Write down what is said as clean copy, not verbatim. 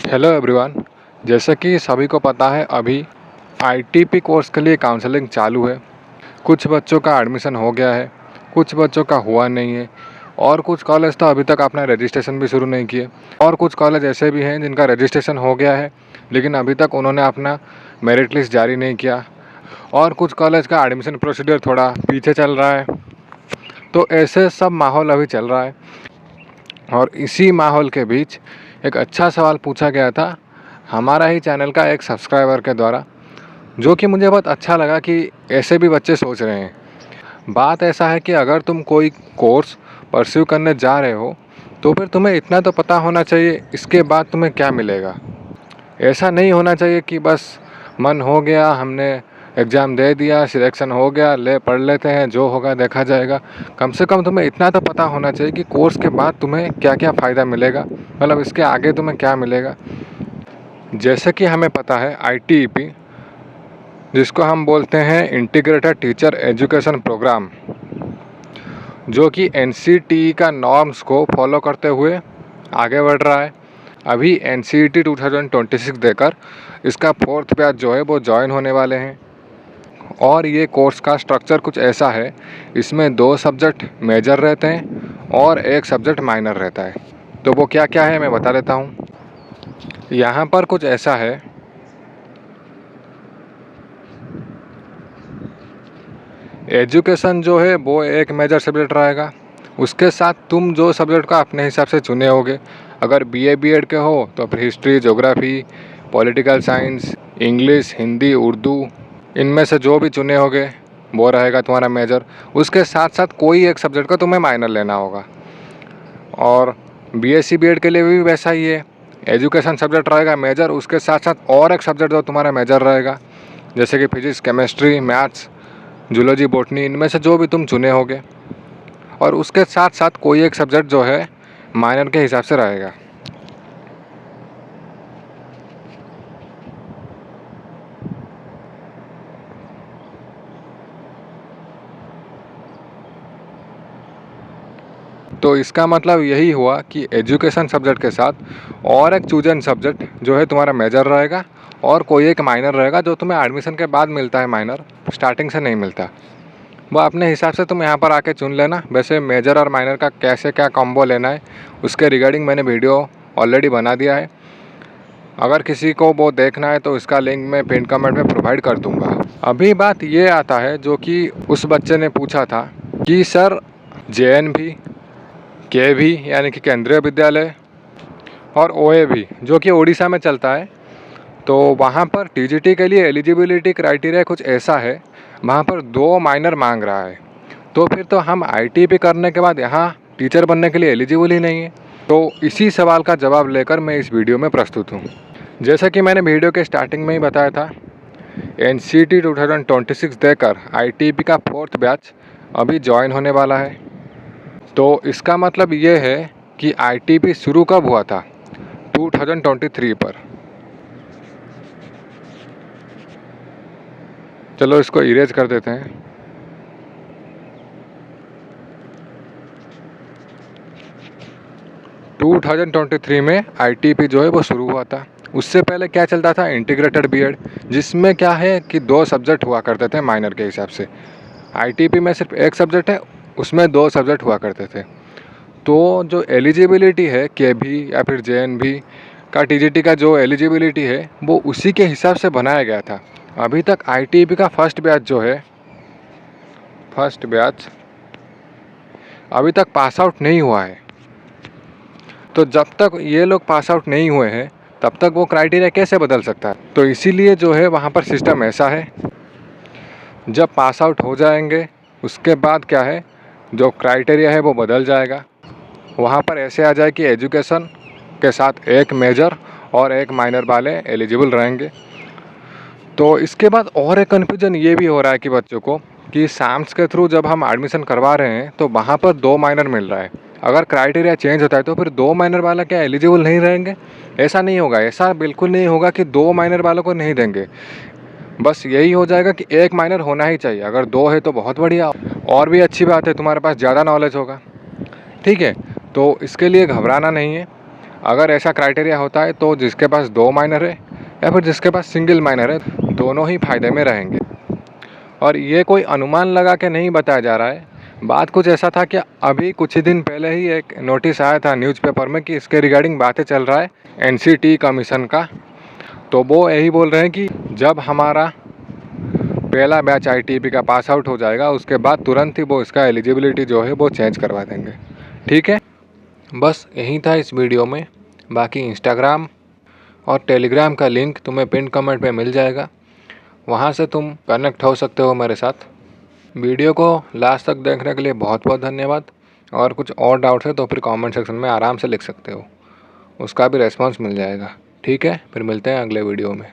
Hello everyone. जैसे कि सभी को पता है, अभी आईटीपी कोर्स के लिए काउंसलिंग चालू है। कुछ बच्चों का एडमिशन हो गया है, कुछ बच्चों का हुआ नहीं है, और कुछ कॉलेज तो अभी तक अपना रजिस्ट्रेशन भी शुरू नहीं किए, और कुछ कॉलेज ऐसे भी हैं जिनका रजिस्ट्रेशन हो गया है लेकिन अभी तक उन्होंने अपना मेरिट लिस्ट जारी नहीं किया, और कुछ कॉलेज का एडमिशन प्रोसीजर थोड़ा पीछे चल रहा है। तो ऐसे सब माहौल अभी चल रहा है, और इसी माहौल के बीच एक अच्छा सवाल पूछा गया था हमारा ही चैनल का एक सब्सक्राइबर के द्वारा, जो कि मुझे बहुत अच्छा लगा कि ऐसे भी बच्चे सोच रहे हैं। बात ऐसा है कि अगर तुम कोई कोर्स परस्यू करने जा रहे हो तो फिर तुम्हें इतना तो पता होना चाहिए इसके बाद तुम्हें क्या मिलेगा। ऐसा नहीं होना चाहिए कि बस मन हो गया, हमने एग्ज़ाम दे दिया, सिलेक्शन हो गया, ले पढ़ लेते हैं, जो होगा देखा जाएगा। कम से कम तुम्हें इतना तो पता होना चाहिए कि कोर्स के बाद तुम्हें क्या क्या फ़ायदा मिलेगा, मतलब इसके आगे तुम्हें क्या मिलेगा। जैसे कि हमें पता है आईटीईपी, जिसको हम बोलते हैं इंटीग्रेटेड टीचर एजुकेशन प्रोग्राम, जो कि एनसीटीई का नॉर्म्स को फॉलो करते हुए आगे बढ़ रहा है। अभी एनसीईटी 2026 देकर इसका 4th बैच जो है वो ज्वाइन होने वाले हैं। और ये कोर्स का स्ट्रक्चर कुछ ऐसा है, इसमें 2 सब्जेक्ट मेजर रहते हैं और 1 सब्जेक्ट माइनर रहता है। तो वो क्या क्या है मैं बता देता हूँ। यहाँ पर कुछ ऐसा है, एजुकेशन जो है वो एक मेजर सब्जेक्ट रहेगा। उसके साथ तुम जो सब्जेक्ट का अपने हिसाब से चुने होगे, अगर बीए बीएड के हो तो फिर history, geography, political science, English, Hindi, Urdu, इनमें से जो भी चुने होगे वो रहेगा तुम्हारा मेजर। उसके साथ साथ कोई एक सब्जेक्ट का तुम्हें माइनर लेना होगा। और बीएससी बीएड के लिए भी वैसा ही है, एजुकेशन सब्जेक्ट रहेगा मेजर, उसके साथ साथ और एक सब्जेक्ट जो तुम्हारा मेजर रहेगा, जैसे कि physics, chemistry, maths, zoology, botany, इनमें से जो भी तुम चुने होगे। और उसके साथ साथ कोई एक सब्जेक्ट जो है माइनर के हिसाब से रहेगा। तो इसका मतलब यही हुआ कि एजुकेशन सब्जेक्ट के साथ और एक चूजन सब्जेक्ट जो है तुम्हारा मेजर रहेगा, और कोई एक माइनर रहेगा जो तुम्हें एडमिशन के बाद मिलता है, माइनर स्टार्टिंग से नहीं मिलता। वो अपने हिसाब से तुम यहाँ पर आके चुन लेना। वैसे मेजर और माइनर का कैसे क्या कॉम्बो लेना है उसके रिगार्डिंग मैंने वीडियो ऑलरेडी बना दिया है। अगर किसी को वो देखना है तो इसका लिंक मैं पिन कमेंट में प्रोवाइड कर दूँगा। अभी बात ये आता है जो कि उस बच्चे ने पूछा था कि सर जेएनवी, केवी यानी कि केंद्रीय विद्यालय, और ओएवी जो कि उड़ीसा में चलता है, तो वहाँ पर टीजीटी के लिए एलिजिबिलिटी क्राइटेरिया कुछ ऐसा है, वहाँ पर 2 माइनर मांग रहा है। तो फिर तो हम आईटीपी करने के बाद यहाँ टीचर बनने के लिए एलिजिबल ही नहीं है। तो इसी सवाल का जवाब लेकर मैं इस वीडियो में प्रस्तुत हूँ। जैसा कि मैंने वीडियो के स्टार्टिंग में ही बताया था, एनसीटी 2026 देकर आईटीपी का 4th बैच अभी ज्वाइन होने वाला है। तो इसका मतलब ये है कि आईटीपी शुरू कब हुआ था, 2023 पर। चलो इसको इरेज कर देते हैं। टू 2023 में आईटीपी जो है वो शुरू हुआ था। उससे पहले क्या चलता था, इंटीग्रेटेड बीएड, जिसमें क्या है कि 2 सब्जेक्ट हुआ करते थे माइनर के हिसाब से। आईटीपी में सिर्फ 1 सब्जेक्ट है, उसमें 2 सब्जेक्ट हुआ करते थे। तो जो एलिजिबिलिटी है केवी या फिर जेएनवी का, टीजीटी का जो एलिजिबिलिटी है वो उसी के हिसाब से बनाया गया था। अभी तक आईटीपी का फर्स्ट बैच अभी तक पास आउट नहीं हुआ है। तो जब तक ये लोग पास आउट नहीं हुए हैं तब तक वो क्राइटेरिया कैसे बदल सकता है। तो इसीलिए जो है वहाँ पर सिस्टम ऐसा है, जब पास आउट हो जाएंगे उसके बाद क्या है, जो क्राइटेरिया है वो बदल जाएगा। वहाँ पर ऐसे आ जाए कि एजुकेशन के साथ 1 मेजर और 1 माइनर वाले एलिजिबल रहेंगे। तो इसके बाद और एक कन्फ्यूजन ये भी हो रहा है कि बच्चों को, कि साम्स के थ्रू जब हम एडमिशन करवा रहे हैं तो वहाँ पर 2 माइनर मिल रहा है। अगर क्राइटेरिया चेंज होता है तो फिर 2 माइनर वाला क्या एलिजिबल नहीं रहेंगे? ऐसा नहीं होगा, ऐसा बिल्कुल नहीं होगा कि 2 माइनर वालों को नहीं देंगे। बस यही हो जाएगा कि 1 माइनर होना ही चाहिए। अगर 2 है तो बहुत बढ़िया, और भी अच्छी बात है, तुम्हारे पास ज़्यादा नॉलेज होगा। ठीक है, तो इसके लिए घबराना नहीं है। अगर ऐसा क्राइटेरिया होता है तो जिसके पास 2 माइनर है या फिर जिसके पास सिंगल माइनर है, दोनों ही फ़ायदे में रहेंगे। और ये कोई अनुमान लगा के नहीं बताया जा रहा है। बात कुछ ऐसा था कि अभी कुछ ही दिन पहले ही एक नोटिस आया था न्यूज़पेपर में कि इसके रिगार्डिंग बातें चल रहा है एनसीटी कमीशन का। तो वो यही बोल रहे हैं कि जब हमारा पहला बैच आईटीपी का पास आउट हो जाएगा, उसके बाद तुरंत ही वो इसका एलिजिबिलिटी जो है वो चेंज करवा देंगे। ठीक है, बस यही था इस वीडियो में। बाकी इंस्टाग्राम और टेलीग्राम का लिंक तुम्हें पिन कमेंट में मिल जाएगा, वहाँ से तुम कनेक्ट हो सकते हो मेरे साथ। वीडियो को लास्ट तक देखने के लिए बहुत बहुत धन्यवाद। और कुछ और डाउट्स है तो फिर कमेंट सेक्शन में आराम से लिख सकते हो, उसका भी रेस्पॉन्स मिल जाएगा। ठीक है, फिर मिलते हैं अगले वीडियो में।